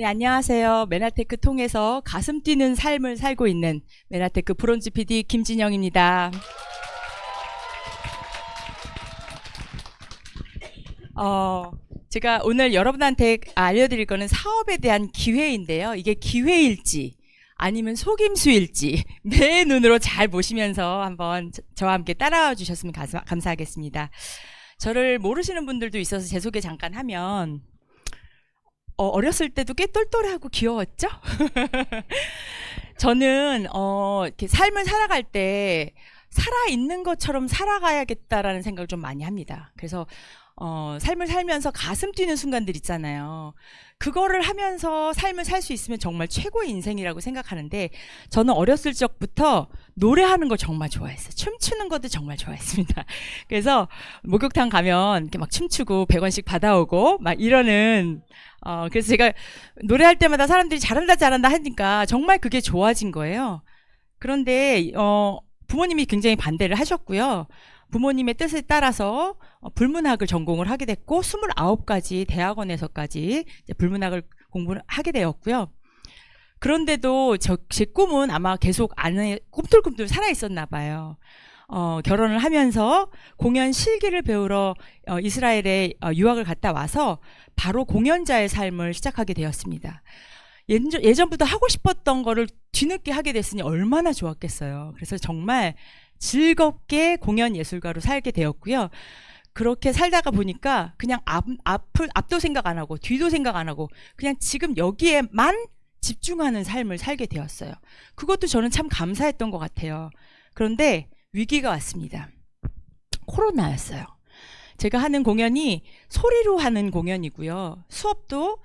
네, 안녕하세요. 메나테크 통해서 가슴 뛰는 삶을 살고 있는 메나테크 브론즈 PD 김진영입니다. 제가 오늘 여러분한테 알려드릴 거는 사업에 대한 기회인데요. 이게 기회일지 아니면 속임수일지 내 눈으로 잘 보시면서 한번 저와 함께 따라와 주셨으면 감사하겠습니다. 저를 모르시는 분들도 있어서 제 소개 잠깐 하면 어렸을 때도 꽤 똘똘하고 귀여웠죠? 저는 이렇게 삶을 살아갈 때 살아있는 것처럼 살아가야겠다라는 생각을 좀 많이 합니다. 그래서 삶을 살면서 가슴 뛰는 순간들 있잖아요. 그거를 하면서 삶을 살 수 있으면 정말 최고의 인생이라고 생각하는데, 저는 어렸을 적부터 노래하는 거 정말 좋아했어요. 춤추는 것도 정말 좋아했습니다. 그래서 목욕탕 가면 이렇게 막 춤추고 100원씩 받아오고 막 이러는, 그래서 제가 노래할 때마다 사람들이 잘한다 잘한다 하니까 정말 그게 좋아진 거예요. 그런데 부모님이 굉장히 반대를 하셨고요. 부모님의 뜻에 따라서 불문학을 전공을 하게 됐고 29가지 대학원에서까지 이제 불문학을 공부를 하게 되었고요. 그런데도 제 꿈은 아마 계속 안에 꿈틀꿈틀 살아있었나 봐요. 결혼을 하면서 공연 실기를 배우러 이스라엘에 유학을 갔다 와서 바로 공연자의 삶을 시작하게 되었습니다. 예전부터 하고 싶었던 거를 뒤늦게 하게 됐으니 얼마나 좋았겠어요. 그래서 정말 즐겁게 공연 예술가로 살게 되었고요. 그렇게 살다가 보니까 그냥 앞도 생각 안 하고 뒤도 생각 안 하고 그냥 지금 여기에만 집중하는 삶을 살게 되었어요. 그것도 저는 참 감사했던 것 같아요. 그런데 위기가 왔습니다. 코로나였어요. 제가 하는 공연이 소리로 하는 공연이고요. 수업도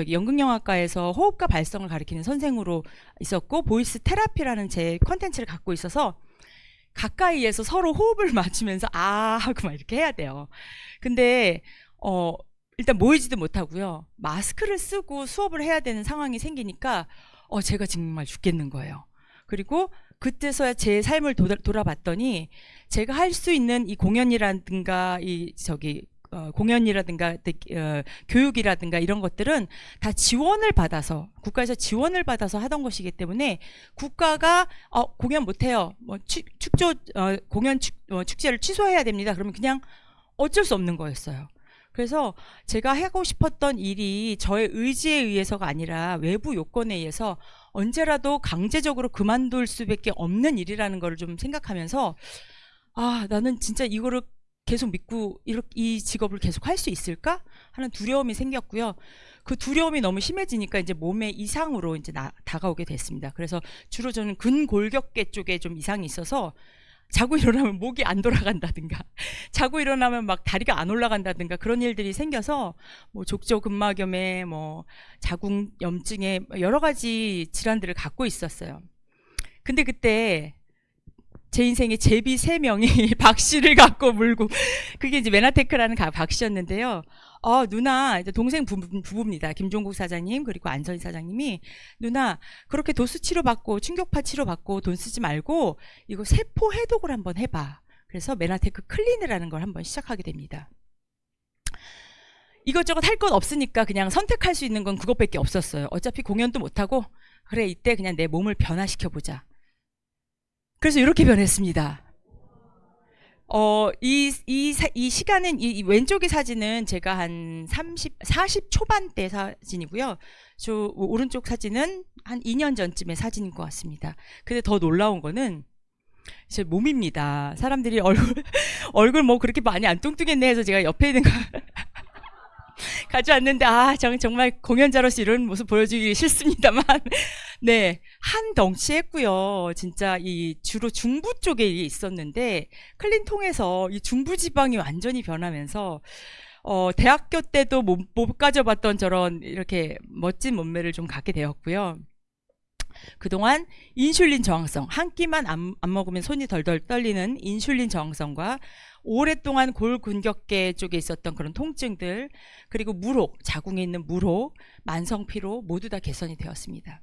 연극영화과에서 호흡과 발성을 가르치는 선생으로 있었고, 보이스 테라피라는 제 컨텐츠를 갖고 있어서 가까이에서 서로 호흡을 맞추면서 하고 막 이렇게 해야 돼요. 근데 일단 모이지도 못하고요. 마스크를 쓰고 수업을 해야 되는 상황이 생기니까 제가 정말 죽겠는 거예요. 그리고 그때서야 제 삶을 돌아봤더니 제가 할 수 있는 이 공연이라든가 공연이라든가 교육이라든가 이런 것들은 다 지원을 받아서, 국가에서 지원을 받아서 하던 것이기 때문에 국가가 공연 못해요, 축제를 취소해야 됩니다, 그러면 그냥 어쩔 수 없는 거였어요. 그래서 제가 하고 싶었던 일이 저의 의지에 의해서가 아니라 외부 요건에 의해서 언제라도 강제적으로 그만둘 수밖에 없는 일이라는 걸 좀 생각하면서 나는 진짜 이거를 계속 믿고 이 직업을 계속 할 수 있을까 하는 두려움이 생겼고요. 그 두려움이 너무 심해지니까 이제 몸의 이상으로 이제 다가오게 됐습니다. 그래서 주로 저는 근골격계 쪽에 좀 이상이 있어서 자고 일어나면 목이 안 돌아간다든가 자고 일어나면 막 다리가 안 올라간다든가 그런 일들이 생겨서 뭐 족저근막염에 자궁염증에 여러 가지 질환들을 갖고 있었어요. 근데 그때 제 인생에 제비 3명이 박씨를 갖고 물고, 그게 이제 메나테크라는 박씨였는데요. 누나, 이제 동생 부부입니다. 김종국 사장님 그리고 안선희 사장님이, 누나 그렇게 도수 치료받고 충격파 치료받고 돈 쓰지 말고 이거 세포 해독을 한번 해봐. 그래서 메나테크 클린이라는 걸 한번 시작하게 됩니다. 이것저것 할 것 없으니까 그냥 선택할 수 있는 건 그것밖에 없었어요. 어차피 공연도 못하고, 그래 이때 그냥 내 몸을 변화시켜보자. 그래서 이렇게 변했습니다. 이 시간은, 이 왼쪽의 사진은 제가 한 40 초반대 사진이고요. 오른쪽 사진은 한 2년 전쯤의 사진인 것 같습니다. 근데 더 놀라운 거는 제 몸입니다. 사람들이 얼굴 뭐 그렇게 많이 안 뚱뚱했네 해서 제가 옆에 있는 거 가져왔는데, 정말 공연자로서 이런 모습 보여주기 싫습니다만, 네, 한 덩치 했고요. 진짜 주로 중부 쪽에 있었는데, 클린 통해서 이 중부 지방이 완전히 변하면서, 대학교 때도 못 가져봤던 저런 이렇게 멋진 몸매를 좀 갖게 되었고요. 그동안 인슐린 저항성, 한 끼만 안 먹으면 손이 덜덜 떨리는 인슐린 저항성과 오랫동안 골근격계 쪽에 있었던 그런 통증들, 그리고 물혹, 자궁에 있는 물혹, 만성피로 모두 다 개선이 되었습니다.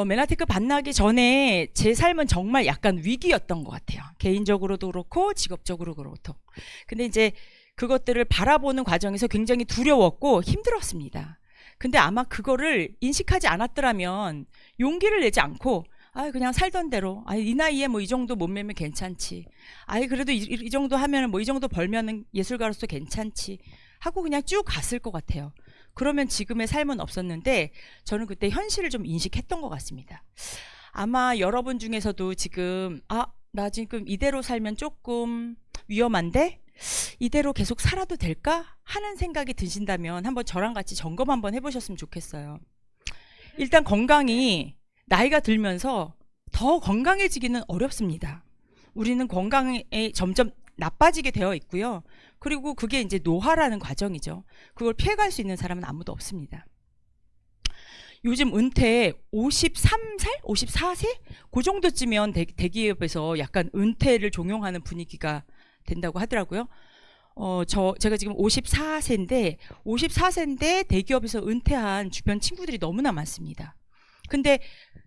메나테크 만나기 전에 제 삶은 정말 약간 위기였던 것 같아요. 개인적으로도 그렇고 직업적으로 그렇고. 근데 이제 그것들을 바라보는 과정에서 굉장히 두려웠고 힘들었습니다. 근데 아마 그거를 인식하지 않았더라면 용기를 내지 않고 그냥 살던 대로 이 나이에 뭐 이 정도 몸매면 괜찮지. 그래도 이 정도 하면 뭐 이 정도 벌면은 예술가로서 괜찮지 하고 그냥 쭉 갔을 것 같아요. 그러면 지금의 삶은 없었는데 저는 그때 현실을 좀 인식했던 것 같습니다. 아마 여러분 중에서도 지금 나 지금 이대로 살면 조금 위험한데 이대로 계속 살아도 될까 하는 생각이 드신다면 한번 저랑 같이 점검 한번 해보셨으면 좋겠어요. 일단 건강이 나이가 들면서 더 건강해지기는 어렵습니다. 우리는 건강에 점점 나빠지게 되어 있고요. 그리고 그게 이제 노화라는 과정이죠. 그걸 피해갈 수 있는 사람은 아무도 없습니다. 요즘 은퇴 53살? 54세? 그 정도쯤이면 대기업에서 약간 은퇴를 종용하는 분위기가 된다고 하더라고요. 제가 지금 54세인데 대기업에서 은퇴한 주변 친구들이 너무나 많습니다. 근데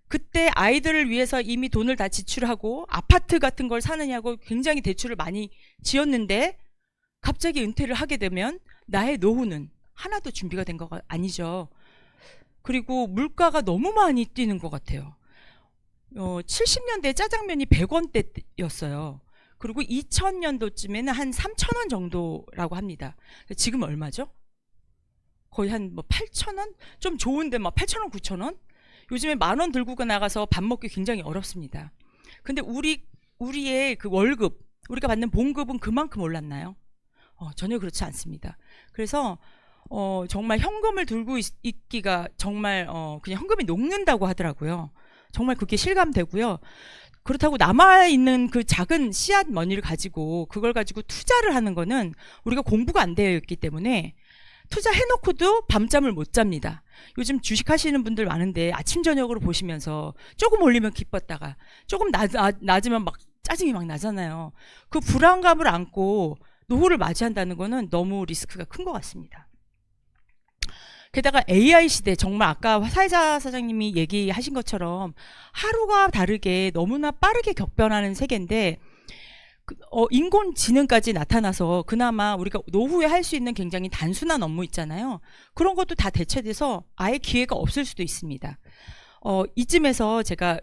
그때 아이들을 위해서 이미 돈을 다 지출하고 아파트 같은 걸 사느냐고 굉장히 대출을 많이 지었는데 갑자기 은퇴를 하게 되면 나의 노후는 하나도 준비가 된 거 아니죠. 그리고 물가가 너무 많이 뛰는 것 같아요. 70년대 짜장면이 100원대였어요. 그리고 2000년도쯤에는 한 3,000원 정도라고 합니다. 지금 얼마죠? 거의 한 뭐 8,000원? 좀 좋은데 막 8,000원, 9,000원? 요즘에 10,000원 들고 나가서 밥 먹기 굉장히 어렵습니다. 근데 우리의 그 월급, 우리가 받는 봉급은 그만큼 올랐나요? 전혀 그렇지 않습니다. 그래서 정말 현금을 들고 있기가 정말 그냥 현금이 녹는다고 하더라고요. 정말 그게 실감되고요. 그렇다고 남아있는 그 작은 씨앗 머니를 가지고 그걸 가지고 투자를 하는 거는 우리가 공부가 안 되어 있기 때문에 투자해놓고도 밤잠을 못 잡니다. 요즘 주식하시는 분들 많은데 아침 저녁으로 보시면서 조금 올리면 기뻤다가 조금 낮으면 막 짜증이 막 나잖아요. 그 불안감을 안고 노후를 맞이한다는 거는 너무 리스크가 큰 것 같습니다. 게다가 AI 시대, 정말 아까 사회자 사장님이 얘기하신 것처럼 하루가 다르게 너무나 빠르게 격변하는 세계인데 인공지능까지 나타나서 그나마 우리가 노후에 할 수 있는 굉장히 단순한 업무 있잖아요. 그런 것도 다 대체돼서 아예 기회가 없을 수도 있습니다. 이쯤에서 제가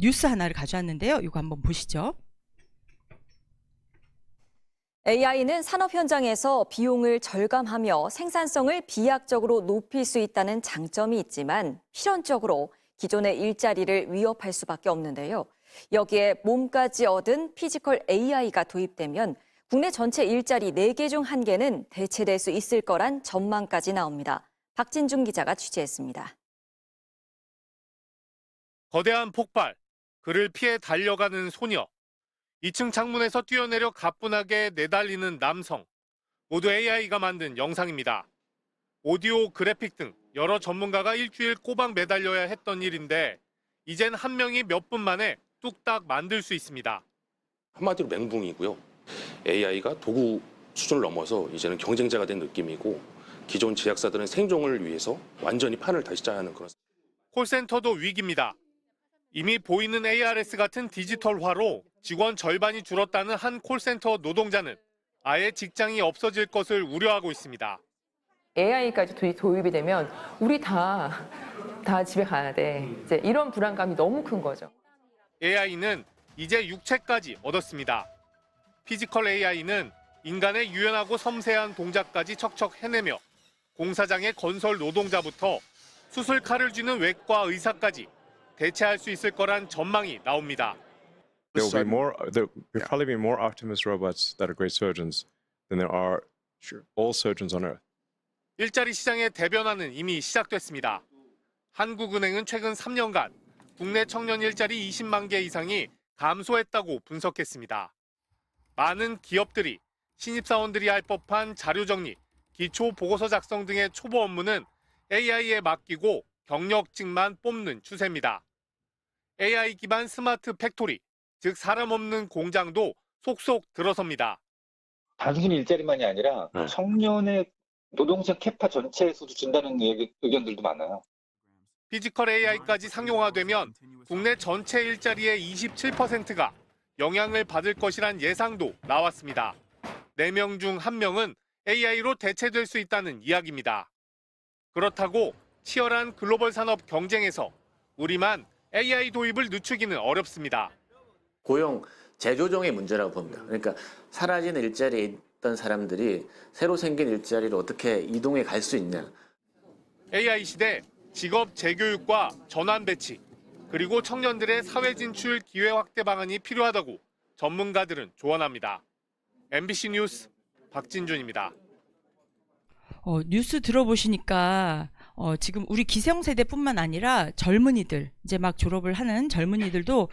뉴스 하나를 가져왔는데요. 이거 한번 보시죠. AI는 산업 현장에서 비용을 절감하며 생산성을 비약적으로 높일 수 있다는 장점이 있지만 필연적으로 기존의 일자리를 위협할 수밖에 없는데요. 여기에 몸까지 얻은 피지컬 AI가 도입되면 국내 전체 일자리 4개 중 1개는 대체될 수 있을 거란 전망까지 나옵니다. 박진중 기자가 취재했습니다. 거대한 폭발, 그를 피해 달려가는 소녀, 2층 창문에서 뛰어내려 가뿐하게 내달리는 남성, 모두 AI가 만든 영상입니다. 오디오, 그래픽 등 여러 전문가가 일주일 꼬박 매달려야 했던 일인데 이젠 한 명이 몇 분 만에 뚝딱 만들 수 있습니다. 한마디로 맹붕이고요. AI가 도구 수준을 넘어서 이제는 경쟁자가 된 느낌이고 기존 제약사들은 생존을 위해서 완전히 판을 다시 짜야 하는 그런. 콜센터도 위기입니다. 이미 보이는 ARS 같은 디지털화로 직원 절반이 줄었다는 한 콜센터 노동자는 아예 직장이 없어질 것을 우려하고 있습니다. AI까지 도입이 되면 우리 다 집에 가야 돼. 이제 이런 불안감이 너무 큰 거죠. AI는 이제 육체까지 얻었습니다. 피지컬 AI는 인간의 유연하고 섬세한 동작까지 척척 해내며 공사장의 건설 노동자부터 수술 칼을 쥐는 외과 의사까지 대체할 수 있을 거란 전망이 나옵니다. There will probably be more Optimus robots that are great surgeons than there are all surgeons on Earth. 일자리 시장의 대변화는 이미 시작됐습니다. 한국은행은 최근 3년간 국내 청년 일자리 20만 개 이상이 감소했다고 분석했습니다. 많은 기업들이 신입사원들이 할 법한 자료 정리, 기초 보고서 작성 등의 초보 업무는 AI에 맡기고 경력직만 뽑는 추세입니다. AI 기반 스마트 팩토리, 즉 사람 없는 공장도 속속 들어섭니다. 단순히 일자리만이 아니라 청년의 노동력 캐파 전체에서도 준다는 의견들도 많아요. 피지컬 AI까지 상용화되면 국내 전체 일자리의 27%가 영향을 받을 것이란 예상도 나왔습니다. 4명 중 1명은 AI로 대체될 수 있다는 이야기입니다. 그렇다고 치열한 글로벌 산업 경쟁에서 우리만 AI 도입을 늦추기는 어렵습니다. 고용 재조정의 문제라고 봅니다. 그러니까 사라진 일자리에 있던 사람들이 새로 생긴 일자리로 어떻게 이동해 갈 수 있냐. AI 시대 직업 재교육과 전환 배치, 그리고 청년들의 사회 진출 기회 확대 방안이 필요하다고 전문가들은 조언합니다. MBC 뉴스 박진준입니다. 뉴스 들어보시니까 지금 우리 기성세대뿐만 아니라 젊은이들, 이제 막 졸업을 하는 젊은이들도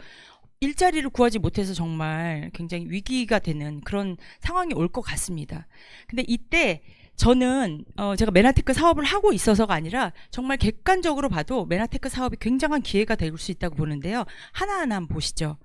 일자리를 구하지 못해서 정말 굉장히 위기가 되는 그런 상황이 올 것 같습니다. 근데 이때 저는 제가 메나테크 사업을 하고 있어서가 아니라 정말 객관적으로 봐도 메나테크 사업이 굉장한 기회가 될 수 있다고 보는데요. 하나하나 한번 보시죠.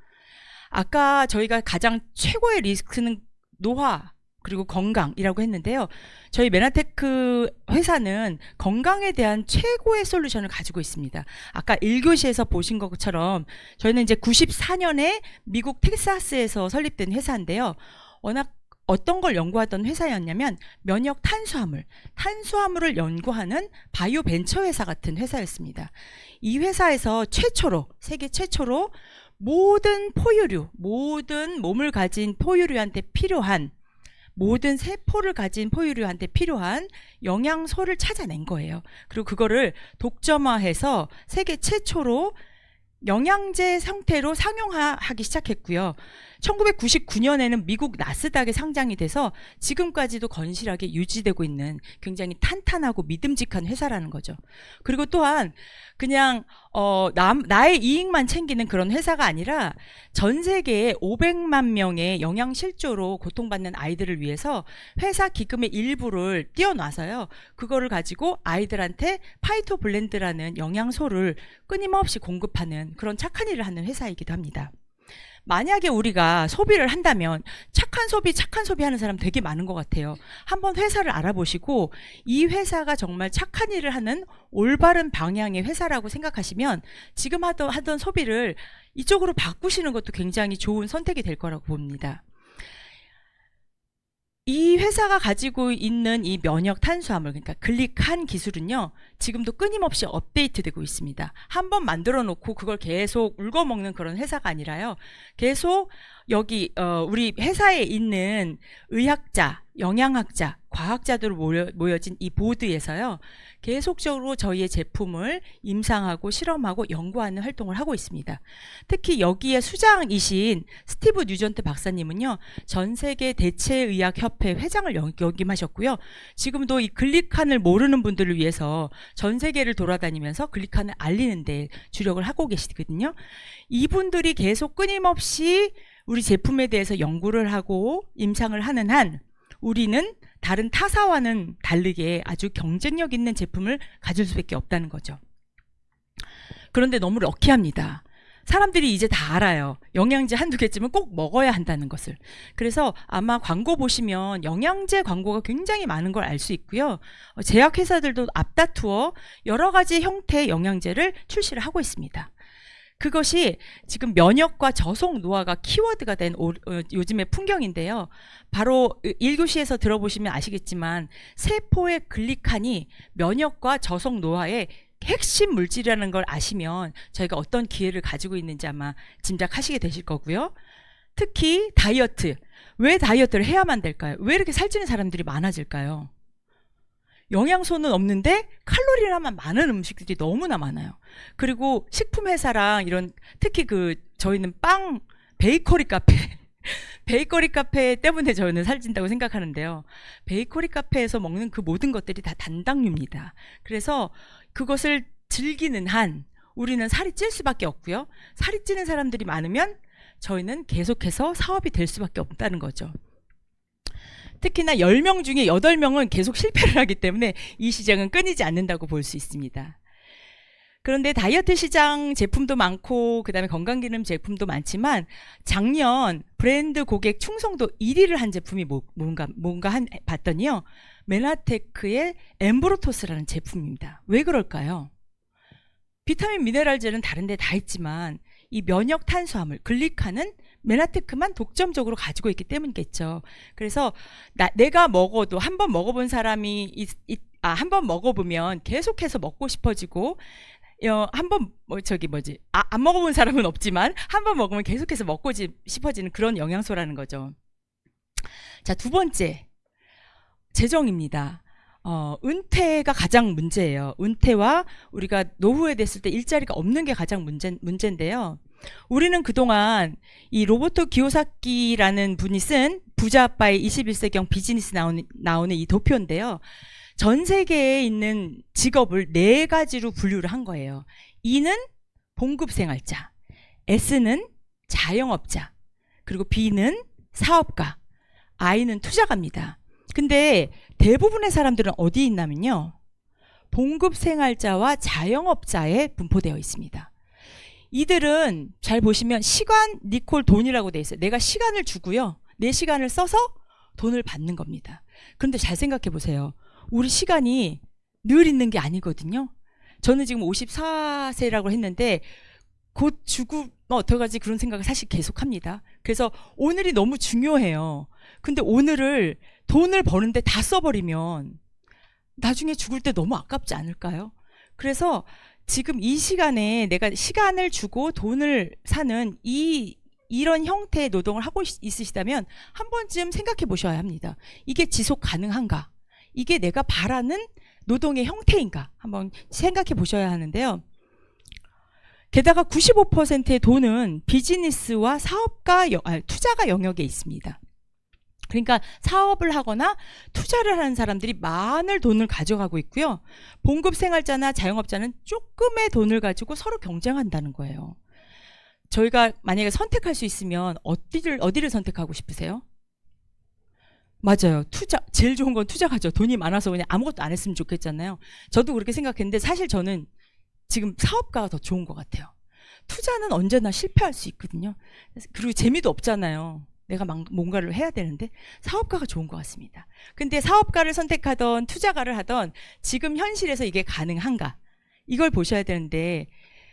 아까 저희가 가장 최고의 리스크는 노화 그리고 건강이라고 했는데요. 저희 메나테크 회사는 건강에 대한 최고의 솔루션을 가지고 있습니다. 아까 1교시에서 보신 것처럼 저희는 이제 94년에 미국 텍사스에서 설립된 회사인데요. 워낙 어떤 걸 연구하던 회사였냐면 면역 탄수화물을 연구하는 바이오 벤처 회사 같은 회사였습니다. 이 회사에서 세계 최초로 모든 포유류, 모든 몸을 가진 포유류한테 필요한, 모든 세포를 가진 포유류한테 필요한 영양소를 찾아낸 거예요. 그리고 그거를 독점화해서 세계 최초로 영양제 형태로 상용화하기 시작했고요. 1999년에는 미국 나스닥에 상장이 돼서 지금까지도 건실하게 유지되고 있는 굉장히 탄탄하고 믿음직한 회사라는 거죠. 그리고 또한 그냥 나의 이익만 챙기는 그런 회사가 아니라 전 세계에 500만 명의 영양실조로 고통받는 아이들을 위해서 회사 기금의 일부를 띄워놔서요. 그거를 가지고 아이들한테 파이토블렌드라는 영양소를 끊임없이 공급하는 그런 착한 일을 하는 회사이기도 합니다. 만약에 우리가 소비를 한다면 착한 소비 하는 사람 되게 많은 것 같아요. 한번 회사를 알아보시고 이 회사가 정말 착한 일을 하는 올바른 방향의 회사라고 생각하시면 지금 하던 소비를 이쪽으로 바꾸시는 것도 굉장히 좋은 선택이 될 거라고 봅니다. 이 회사가 가지고 있는 이 면역 탄수화물, 그러니까 글리칸 기술은요, 지금도 끊임없이 업데이트되고 있습니다. 한번 만들어 놓고 그걸 계속 울거먹는 그런 회사가 아니라요, 계속 여기 우리 회사에 있는 의학자, 영양학자, 과학자들 모여진 이 보드에서요, 계속적으로 저희의 제품을 임상하고 실험하고 연구하는 활동을 하고 있습니다. 특히 여기에 수장이신 스티브 뉴전트 박사님은요, 전 세계 대체의학협회 회장을 역임하셨고요. 지금도 이 글리칸을 모르는 분들을 위해서 전 세계를 돌아다니면서 글리칸을 알리는 데 주력을 하고 계시거든요. 이분들이 계속 끊임없이 우리 제품에 대해서 연구를 하고 임상을 하는 한 우리는 다른 타사와는 다르게 아주 경쟁력 있는 제품을 가질 수밖에 없다는 거죠. 그런데 너무 럭키합니다. 사람들이 이제 다 알아요. 영양제 한두 개쯤은 꼭 먹어야 한다는 것을. 그래서 아마 광고 보시면 영양제 광고가 굉장히 많은 걸 알 수 있고요. 제약회사들도 앞다투어 여러 가지 형태의 영양제를 출시를 하고 있습니다. 그것이 지금 면역과 저속 노화가 키워드가 된 요즘의 풍경인데요. 바로 1교시에서 들어보시면 아시겠지만 세포의 글리칸이 면역과 저속 노화의 핵심 물질이라는 걸 아시면 저희가 어떤 기회를 가지고 있는지 아마 짐작하시게 되실 거고요. 특히 다이어트. 왜 다이어트를 해야만 될까요? 왜 이렇게 살찌는 사람들이 많아질까요? 영양소는 없는데 칼로리만 많은 음식들이 너무나 많아요. 그리고 식품회사랑 이런, 특히 저희는 베이커리 카페 때문에 저희는 살찐다고 생각하는데요. 베이커리 카페에서 먹는 그 모든 것들이 다 단당류입니다. 그래서 그것을 즐기는 한 우리는 살이 찔 수밖에 없고요. 살이 찌는 사람들이 많으면 저희는 계속해서 사업이 될 수밖에 없다는 거죠. 특히나 10명 중에 8명은 계속 실패를 하기 때문에 이 시장은 끊이지 않는다고 볼 수 있습니다. 그런데 다이어트 시장 제품도 많고 그다음에 건강기능 제품도 많지만 작년 브랜드 고객 충성도 1위를 한 제품이 뭔가 봤더니요, 메나테크의 엠브로토스라는 제품입니다. 왜 그럴까요? 비타민 미네랄제는 다른 데 다 있지만 이 면역 탄수화물 글리칸은 메나테크만 독점적으로 가지고 있기 때문이겠죠. 그래서 내가 먹어도 한 번 먹어본 사람이 한 번 먹어보면 계속해서 먹고 싶어지고 한번 안 먹어본 사람은 없지만 한 번 먹으면 계속해서 먹고 싶어지는 그런 영양소라는 거죠. 자, 두 번째 재정입니다. 은퇴가 가장 문제예요. 은퇴와 우리가 노후에 됐을 때 일자리가 없는 게 가장 문제인데요. 우리는 그동안 이 로버토 기요사키라는 분이 쓴 부자 아빠의 21세기형 비즈니스 나오는 이 도표인데요. 전 세계에 있는 직업을 4가지로 분류를 한 거예요. E는 봉급생활자, S는 자영업자, 그리고 B는 사업가, I는 투자가입니다. 근데 대부분의 사람들은 어디에 있냐면요, 봉급생활자와 자영업자에 분포되어 있습니다. 이들은 잘 보시면 시간, 니콜, 돈이라고 되어 있어요. 내가 시간을 주고요, 내 시간을 써서 돈을 받는 겁니다. 그런데 잘 생각해 보세요. 우리 시간이 늘 있는 게 아니거든요. 저는 지금 54세라고 했는데 곧 죽으면 어떡하지 그런 생각을 사실 계속합니다. 그래서 오늘이 너무 중요해요. 근데 오늘을 돈을 버는데 다 써버리면 나중에 죽을 때 너무 아깝지 않을까요? 그래서 지금 이 시간에 내가 시간을 주고 돈을 사는 이런 형태의 노동을 하고 있으시다면 한 번쯤 생각해 보셔야 합니다. 이게 지속 가능한가? 이게 내가 바라는 노동의 형태인가? 한번 생각해 보셔야 하는데요. 게다가 95%의 돈은 비즈니스와 투자가 영역에 있습니다. 그러니까 사업을 하거나 투자를 하는 사람들이 많은 돈을 가져가고 있고요. 봉급생활자나 자영업자는 조금의 돈을 가지고 서로 경쟁한다는 거예요. 저희가 만약에 선택할 수 있으면 어디를 선택하고 싶으세요? 맞아요. 투자, 제일 좋은 건 투자가죠. 돈이 많아서 그냥 아무것도 안 했으면 좋겠잖아요. 저도 그렇게 생각했는데 사실 저는 지금 사업가가 더 좋은 것 같아요. 투자는 언제나 실패할 수 있거든요. 그리고 재미도 없잖아요. 내가 뭔가를 해야 되는데 사업가가 좋은 것 같습니다. 근데 사업가를 선택하던 투자가를 하던 지금 현실에서 이게 가능한가? 이걸 보셔야 되는데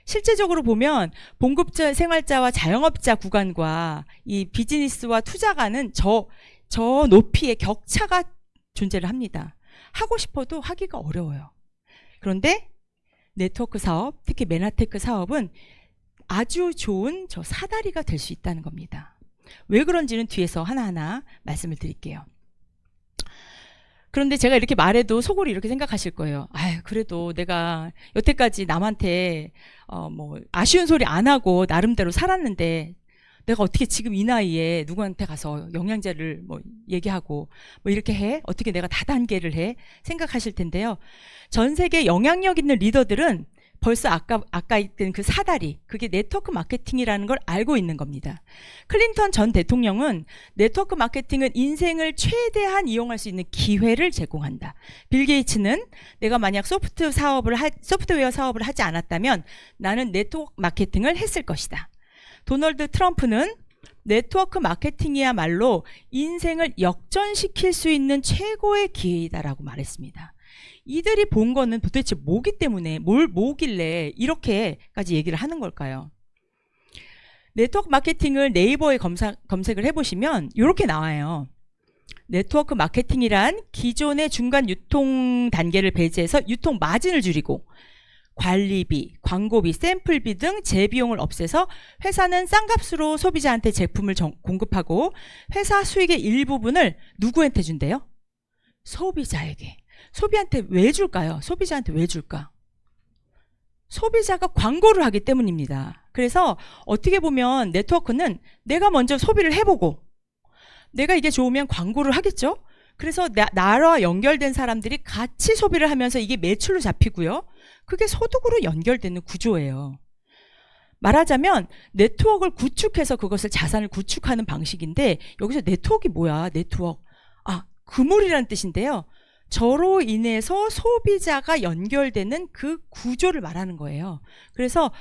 실제적으로 보면 봉급자 생활자와 자영업자 구간과 이 비즈니스와 투자가는 저 높이의 격차가 존재를 합니다. 하고 싶어도 하기가 어려워요. 그런데 네트워크 사업, 특히 메나테크 사업은 아주 좋은 저 사다리가 될 수 있다는 겁니다. 왜 그런지는 뒤에서 하나하나 말씀을 드릴게요. 그런데 제가 이렇게 말해도 속으로 이렇게 생각하실 거예요. 그래도 내가 여태까지 남한테 아쉬운 소리 안 하고 나름대로 살았는데 내가 어떻게 지금 이 나이에 누구한테 가서 영양제를 얘기하고 이렇게 해? 어떻게 내가 다단계를 해? 생각하실 텐데요. 전 세계 영향력 있는 리더들은 벌써 아까 있던 그 사다리, 그게 네트워크 마케팅이라는 걸 알고 있는 겁니다. 클린턴 전 대통령은 네트워크 마케팅은 인생을 최대한 이용할 수 있는 기회를 제공한다. 빌 게이츠는 내가 만약 소프트웨어 사업을 하지 않았다면 나는 네트워크 마케팅을 했을 것이다. 도널드 트럼프는 네트워크 마케팅이야말로 인생을 역전시킬 수 있는 최고의 기회이다라고 말했습니다. 이들이 본 거는 도대체 뭐기 때문에 뭐길래 이렇게까지 얘기를 하는 걸까요? 네트워크 마케팅을 네이버에 검색을 해보시면 이렇게 나와요. 네트워크 마케팅이란 기존의 중간 유통 단계를 배제해서 유통 마진을 줄이고 관리비, 광고비, 샘플비 등 재비용을 없애서 회사는 싼값으로 소비자한테 제품을 공급하고 회사 수익의 일부분을 누구한테 준대요? 소비자에게. 소비한테 왜 줄까요? 소비자한테 왜 줄까? 소비자가 광고를 하기 때문입니다. 그래서 어떻게 보면 네트워크는 내가 먼저 소비를 해보고 내가 이게 좋으면 광고를 하겠죠? 그래서 나와 연결된 사람들이 같이 소비를 하면서 이게 매출로 잡히고요. 그게 소득으로 연결되는 구조예요. 말하자면 네트워크를 구축해서 그것을 자산을 구축하는 방식인데 여기서 네트워크가 뭐야? 네트워크. 그물이라는 뜻인데요. 저로 인해서 소비자가 연결되는 그 구조를 말하는 거예요. 그래서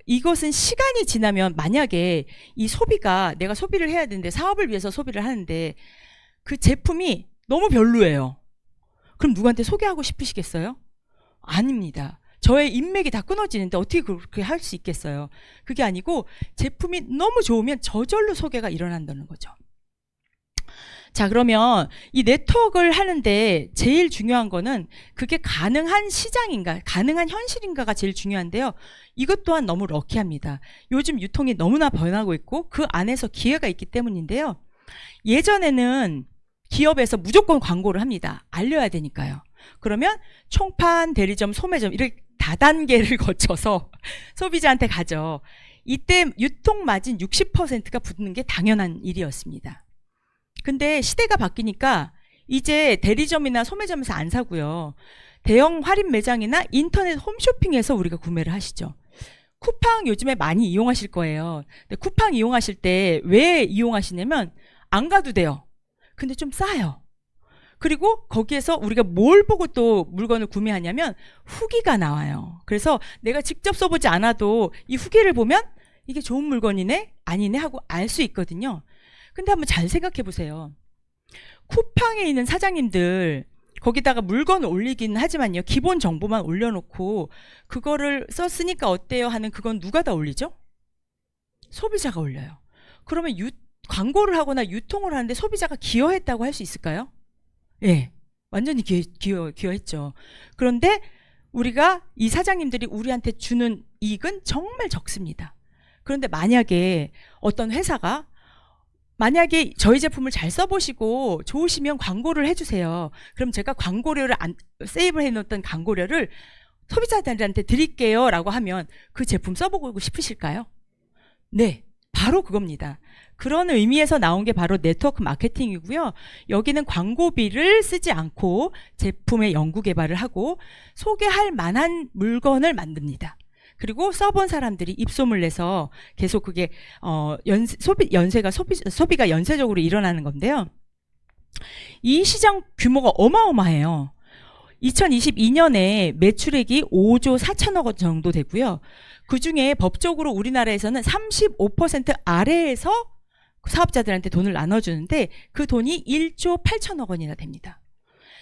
이것은 시간이 지나면 만약에 이 소비가 내가 소비를 해야 되는데 사업을 위해서 소비를 하는데 그 제품이 너무 별로예요. 그럼 누구한테 소개하고 싶으시겠어요? 아닙니다. 저의 인맥이 다 끊어지는데 어떻게 그렇게 할 수 있겠어요? 그게 아니고 제품이 너무 좋으면 저절로 소개가 일어난다는 거죠. 자, 그러면 이 네트워크를 하는데 제일 중요한 거는 그게 가능한 시장인가, 가능한 현실인가가 제일 중요한데요. 이것 또한 너무 럭키합니다. 요즘 유통이 너무나 변하고 있고 그 안에서 기회가 있기 때문인데요. 예전에는 기업에서 무조건 광고를 합니다. 알려야 되니까요. 그러면 총판, 대리점, 소매점 이렇게 다단계를 거쳐서 소비자한테 가죠. 이때 유통 마진 60%가 붙는 게 당연한 일이었습니다. 근데 시대가 바뀌니까 이제 대리점이나 소매점에서 안 사고요. 대형 할인 매장이나 인터넷 홈쇼핑에서 우리가 구매를 하시죠. 쿠팡 요즘에 많이 이용하실 거예요. 근데 쿠팡 이용하실 때 왜 이용하시냐면 안 가도 돼요. 근데 좀 싸요. 그리고 거기에서 우리가 뭘 보고 또 물건을 구매하냐면 후기가 나와요. 그래서 내가 직접 써보지 않아도 이 후기를 보면 이게 좋은 물건이네? 아니네? 하고 알 수 있거든요. 근데 한번 잘 생각해 보세요. 쿠팡에 있는 사장님들 거기다가 물건을 올리긴 하지만요. 기본 정보만 올려놓고 그거를 썼으니까 어때요 하는 그건 누가 다 올리죠? 소비자가 올려요. 그러면 광고를 하거나 유통을 하는데 소비자가 기여했다고 할 수 있을까요? 예, 완전히 기여했죠. 그런데 우리가 이 사장님들이 우리한테 주는 이익은 정말 적습니다. 그런데 만약에 어떤 회사가 만약에 저희 제품을 잘 써보시고 좋으시면 광고를 해주세요. 그럼 제가 광고료를 세이브 해놓던 광고료를 소비자들한테 드릴게요 라고 하면 그 제품 써보고 싶으실까요? 네, 바로 그겁니다. 그런 의미에서 나온 게 바로 네트워크 마케팅이고요. 여기는 광고비를 쓰지 않고 제품의 연구 개발을 하고 소개할 만한 물건을 만듭니다. 그리고 써본 사람들이 입소문 내서 계속 그게 소비가 연쇄적으로 일어나는 건데요. 이 시장 규모가 어마어마해요. 2022년에 매출액이 5조 4천억 원 정도 되고요. 그중에 법적으로 우리나라에서는 35% 아래에서 사업자들한테 돈을 나눠주는데 그 돈이 1조 8천억 원이나 됩니다.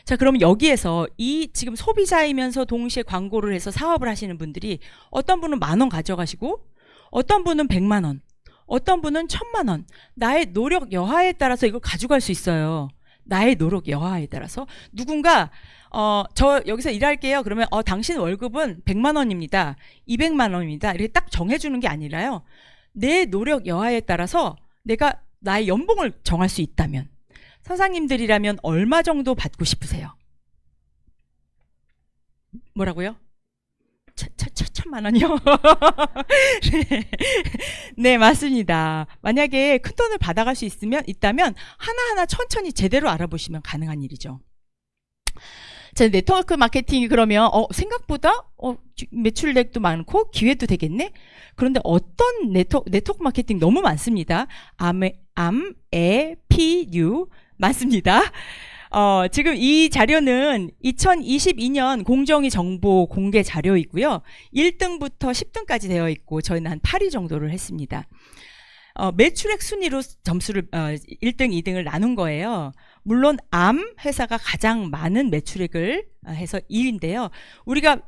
자, 그럼 여기에서 이 지금 소비자이면서 동시에 광고를 해서 사업을 하시는 분들이 어떤 분은 10,000원 가져가시고 어떤 분은 100만 원, 어떤 분은 1,000만 원. 나의 노력 여하에 따라서 이걸 가져갈 수 있어요. 나의 노력 여하에 따라서 누군가 저 여기서 일할게요. 그러면 당신 월급은 100만 원입니다. 200만 원입니다. 이렇게 딱 정해주는 게 아니라요. 내 노력 여하에 따라서 내가 나의 연봉을 정할 수 있다면 사장님들이라면 얼마 정도 받고 싶으세요? 뭐라고요? 1,000만 원이요? 네, 맞습니다. 만약에 큰 돈을 받아갈 수 있다면 하나하나 천천히 제대로 알아보시면 가능한 일이죠. 자, 네트워크 마케팅이 그러면 생각보다 매출액도 많고 기회도 되겠네? 그런데 어떤 네트워크 마케팅 너무 많습니다. PU 맞습니다. 지금 이 자료는 2022년 공정위 정보 공개 자료이고요. 1등부터 10등까지 되어 있고 저희는 한 8위 정도를 했습니다. 매출액 순위로 점수를 1등, 2등을 나눈 거예요. 물론 회사가 가장 많은 매출액을 해서 2위인데요. 우리가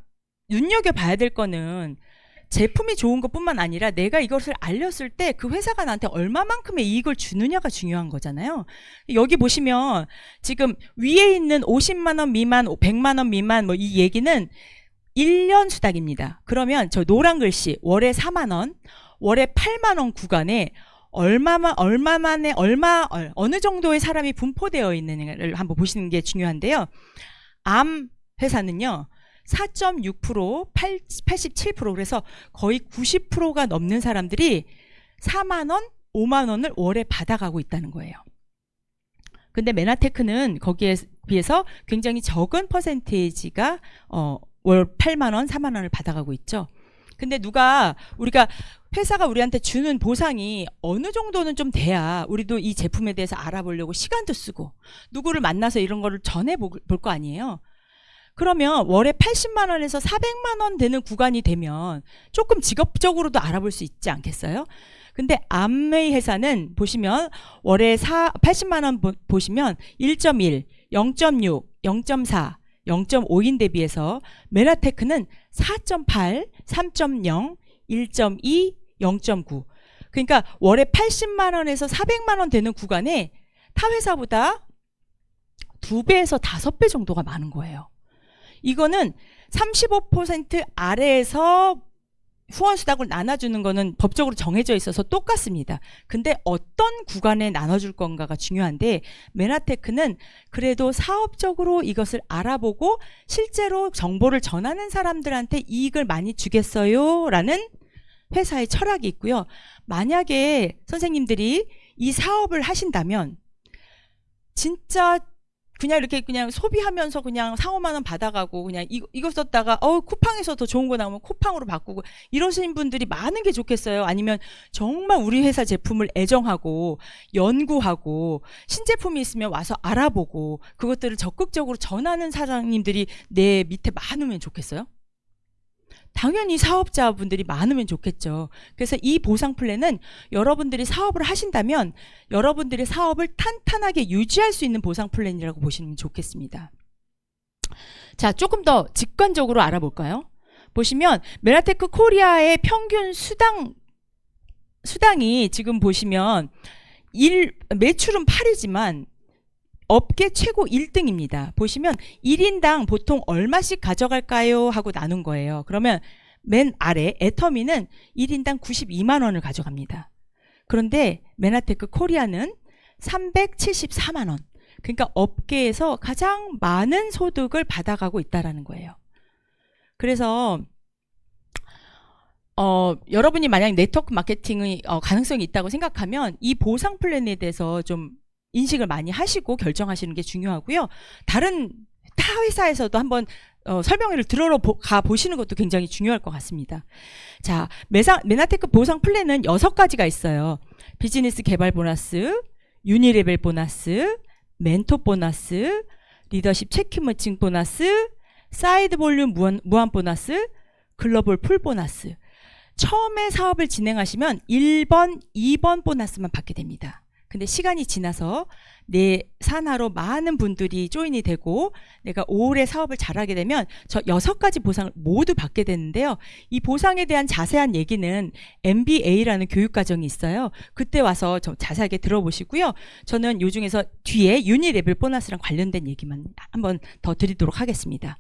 눈여겨봐야 될 거는 제품이 좋은 것뿐만 아니라 내가 이것을 알렸을 때 그 회사가 나한테 얼마만큼의 이익을 주느냐가 중요한 거잖아요. 여기 보시면 지금 위에 있는 50만 원 미만, 100만 원 미만 뭐 이 얘기는 1년 수당입니다. 그러면 저 노란 글씨 월에 4만 원, 월에 8만 원 구간에 어느 정도의 사람이 분포되어 있느냐를 한번 보시는 게 중요한데요. 회사는요. 4.6%, 87% 그래서 거의 90%가 넘는 사람들이 4만 원, 5만 원을 월에 받아가고 있다는 거예요. 근데 메나테크는 거기에 비해서 굉장히 적은 퍼센테이지가 월 8만 원, 4만 원을 받아가고 있죠. 근데 우리가 회사가 우리한테 주는 보상이 어느 정도는 좀 돼야 우리도 이 제품에 대해서 알아보려고 시간도 쓰고 누구를 만나서 이런 거를 전해볼 거 아니에요. 그러면 월에 80만 원에서 400만 원 되는 구간이 되면 조금 직업적으로도 알아볼 수 있지 않겠어요? 근데 암웨이 회사는 보시면 월에 80만 원 보시면 1.1, 0.6, 0.4, 0.5인 대비해서 메나테크는 4.8, 3.0, 1.2, 0.9. 그러니까 월에 80만 원에서 400만 원 되는 구간에 타 회사보다 2배에서 5배 정도가 많은 거예요. 이거는 35% 아래에서 후원수당을 나눠주는 거는 법적으로 정해져 있어서 똑같습니다. 근데 어떤 구간에 나눠줄 건가가 중요한데 메나테크는 그래도 사업적으로 이것을 알아보고 실제로 정보를 전하는 사람들한테 이익을 많이 주겠어요 라는 회사의 철학이 있고요. 만약에 선생님들이 이 사업을 하신다면 진짜 그냥 이렇게 그냥 소비하면서 그냥 4, 5만 원 받아가고 그냥 이거 썼다가 쿠팡에서 더 좋은 거 나오면 쿠팡으로 바꾸고 이러신 분들이 많은 게 좋겠어요. 아니면 정말 우리 회사 제품을 애정하고 연구하고 신제품이 있으면 와서 알아보고 그것들을 적극적으로 전하는 사장님들이 내 밑에 많으면 좋겠어요? 당연히 사업자분들이 많으면 좋겠죠. 그래서 이 보상 플랜은 여러분들이 사업을 하신다면 여러분들의 사업을 탄탄하게 유지할 수 있는 보상 플랜이라고 보시면 좋겠습니다. 자, 조금 더 직관적으로 알아볼까요? 보시면 메나테크 코리아의 평균 수당이 지금 보시면 매출은 8이지만 업계 최고 1등입니다. 보시면 1인당 보통 얼마씩 가져갈까요? 하고 나눈 거예요. 그러면 맨 아래 애터미는 1인당 92만 원을 가져갑니다. 그런데 메나테크 코리아는 374만 원. 그러니까 업계에서 가장 많은 소득을 받아가고 있다는 거예요. 그래서 여러분이 만약 네트워크 마케팅의 가능성이 있다고 생각하면 이 보상 플랜에 대해서 좀 인식을 많이 하시고 결정하시는 게 중요하고요. 다른 타 회사에서도 한번 설명회를 들어가 보시는 것도 굉장히 중요할 것 같습니다. 자, 메나테크 보상 플랜은 6가지가 있어요. 비즈니스 개발 보너스, 유니레벨 보너스, 멘토 보너스, 리더십 체크 매칭 보너스, 사이드 볼륨 무한 보너스, 글로벌 풀 보너스. 처음에 사업을 진행하시면 1번, 2번 보너스만 받게 됩니다. 근데 시간이 지나서 내 산하로 많은 분들이 조인이 되고 내가 오래 사업을 잘하게 되면 저 6가지 보상을 모두 받게 되는데요. 이 보상에 대한 자세한 얘기는 MBA라는 교육과정이 있어요. 그때 와서 좀 자세하게 들어보시고요. 저는 요 중에서 뒤에 유니레벨 보너스랑 관련된 얘기만 한번 더 드리도록 하겠습니다.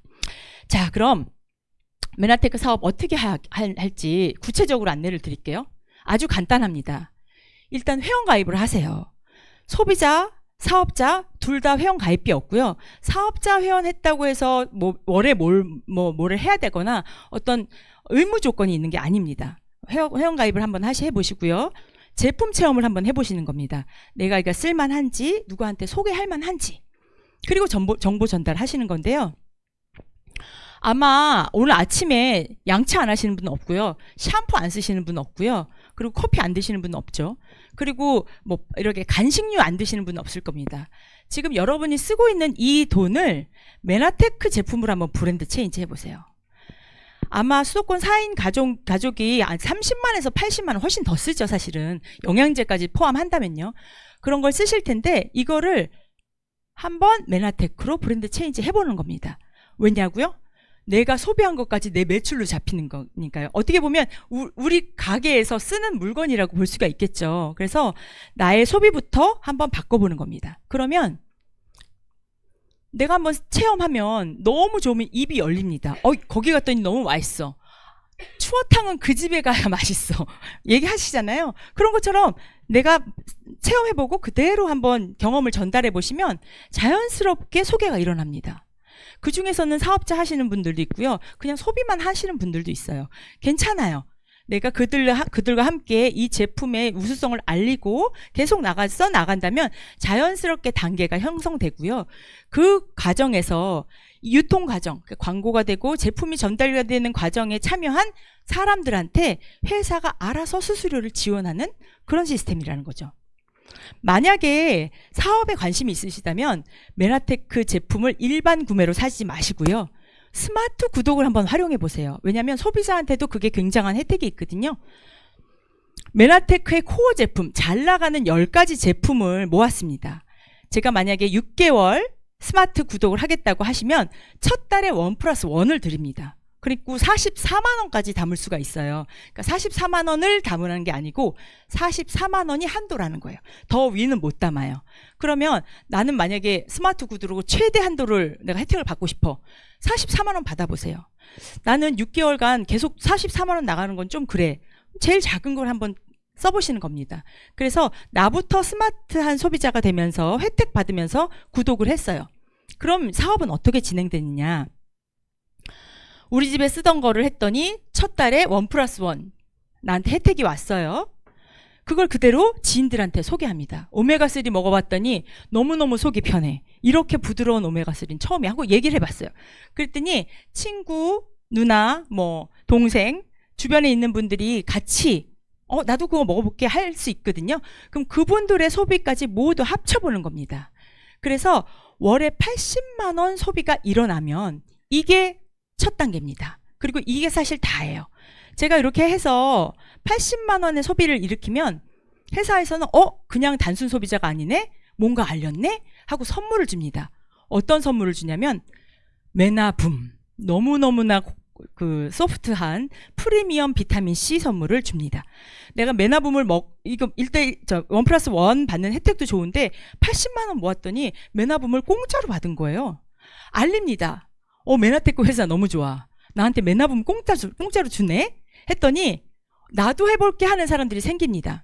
자, 그럼 메나테크 사업 어떻게 할지 구체적으로 안내를 드릴게요. 아주 간단합니다. 일단 회원가입을 하세요. 소비자, 사업자 둘 다 회원가입비 없고요. 사업자 회원했다고 해서 월에 뭐를 해야 되거나 어떤 의무 조건이 있는 게 아닙니다. 회원가입을 한번 해보시고요. 제품 체험을 한번 해보시는 겁니다. 내가 이거 쓸만한지 누구한테 소개할 만한지 그리고 정보 전달하시는 건데요. 아마 오늘 아침에 양치 안 하시는 분은 없고요. 샴푸 안 쓰시는 분은 없고요. 그리고 커피 안 드시는 분은 없죠. 그리고 뭐 이렇게 간식류 안 드시는 분은 없을 겁니다. 지금 여러분이 쓰고 있는 이 돈을 메나테크 제품으로 한번 브랜드 체인지 해보세요. 아마 수도권 4인 가족이 30만에서 80만 원 훨씬 더 쓰죠, 사실은. 영양제까지 포함한다면요. 그런 걸 쓰실 텐데 이거를 한번 메나테크로 브랜드 체인지 해보는 겁니다. 왜냐고요? 내가 소비한 것까지 내 매출로 잡히는 거니까요. 어떻게 보면 우리 가게에서 쓰는 물건이라고 볼 수가 있겠죠. 그래서 나의 소비부터 한번 바꿔보는 겁니다. 그러면 내가 한번 체험하면 너무 좋으면 입이 열립니다. 거기 갔더니 너무 맛있어. 추어탕은 그 집에 가야 맛있어. 얘기하시잖아요. 그런 것처럼 내가 체험해보고 그대로 한번 경험을 전달해보시면 자연스럽게 소개가 일어납니다. 그 중에서는 사업자 하시는 분들도 있고요. 그냥 소비만 하시는 분들도 있어요. 괜찮아요. 내가 그들과 함께 이 제품의 우수성을 알리고 계속 나간다면 자연스럽게 단계가 형성되고요. 그 과정에서 유통 과정, 광고가 되고 제품이 전달되는 과정에 참여한 사람들한테 회사가 알아서 수수료를 지원하는 그런 시스템이라는 거죠. 만약에 사업에 관심이 있으시다면 메나테크 제품을 일반 구매로 사지 마시고요. 스마트 구독을 한번 활용해 보세요. 왜냐하면 소비자한테도 그게 굉장한 혜택이 있거든요. 메나테크의 코어 제품, 잘 나가는 10가지 제품을 모았습니다. 제가 만약에 6개월 스마트 구독을 하겠다고 하시면 첫 달에 1+1을 드립니다. 그리고 44만 원까지 담을 수가 있어요. 그러니까 44만 원을 담으라는 게 아니고 44만 원이 한도라는 거예요. 더 위는 못 담아요. 그러면 나는 만약에 스마트 구독으로 최대 한도를 내가 혜택을 받고 싶어. 44만 원 받아보세요. 나는 6개월간 계속 44만 원 나가는 건 좀 그래. 제일 작은 걸 한번 써보시는 겁니다. 그래서 나부터 스마트한 소비자가 되면서 혜택 받으면서 구독을 했어요. 그럼 사업은 어떻게 진행되느냐? 우리 집에 쓰던 거를 했더니 첫 달에 1+1 나한테 혜택이 왔어요. 그걸 그대로 지인들한테 소개합니다. 오메가3 먹어봤더니 너무너무 속이 편해. 이렇게 부드러운 오메가3는 처음에 하고 얘기를 해봤어요. 그랬더니 친구, 누나, 뭐 동생, 주변에 있는 분들이 같이 나도 그거 먹어볼게 할 수 있거든요. 그럼 그분들의 소비까지 모두 합쳐보는 겁니다. 그래서 월에 80만 원 소비가 일어나면 이게 첫 단계입니다. 그리고 이게 사실 다예요. 제가 이렇게 해서 80만 원의 소비를 일으키면 회사에서는 그냥 단순 소비자가 아니네? 뭔가 알렸네? 하고 선물을 줍니다. 어떤 선물을 주냐면 메나붐, 너무너무나 그 소프트한 프리미엄 비타민 C 선물을 줍니다. 내가 메나붐을 이거 1+1 받는 혜택도 좋은데 80만 원 모았더니 메나붐을 공짜로 받은 거예요. 알립니다. 메나테크 회사 너무 좋아. 나한테 메나붐 공짜로 주네? 했더니 나도 해볼게 하는 사람들이 생깁니다.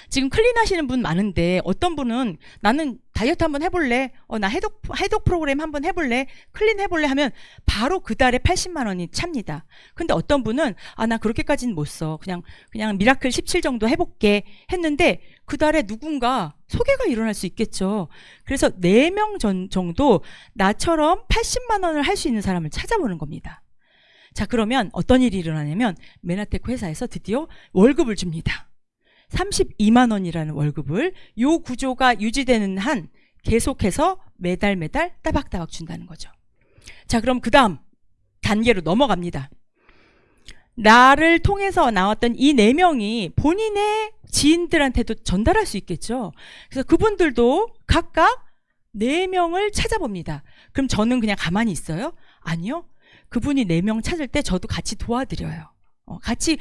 지금 클린 하시는 분 많은데 어떤 분은 나는 다이어트 한번 해볼래? 나 해독 프로그램 한번 해볼래? 클린 해볼래? 하면 바로 그 달에 80만 원이 찹니다. 근데 어떤 분은 나 그렇게까지는 못 써. 그냥 미라클 17 정도 해볼게 했는데 그 달에 누군가 소개가 일어날 수 있겠죠. 그래서 4명 정도 나처럼 80만 원을 할 수 있는 사람을 찾아보는 겁니다. 자, 그러면 어떤 일이 일어나냐면 메나테크 회사에서 드디어 월급을 줍니다. 32만 원이라는 월급을 요 구조가 유지되는 한 계속해서 매달 따박따박 준다는 거죠. 자, 그럼 그 다음 단계로 넘어갑니다. 나를 통해서 나왔던 이 4명이 본인의 지인들한테도 전달할 수 있겠죠. 그래서 그분들도 각각 4명을 찾아봅니다. 그럼 저는 그냥 가만히 있어요? 아니요. 그분이 4명 찾을 때 저도 같이 도와드려요. 같이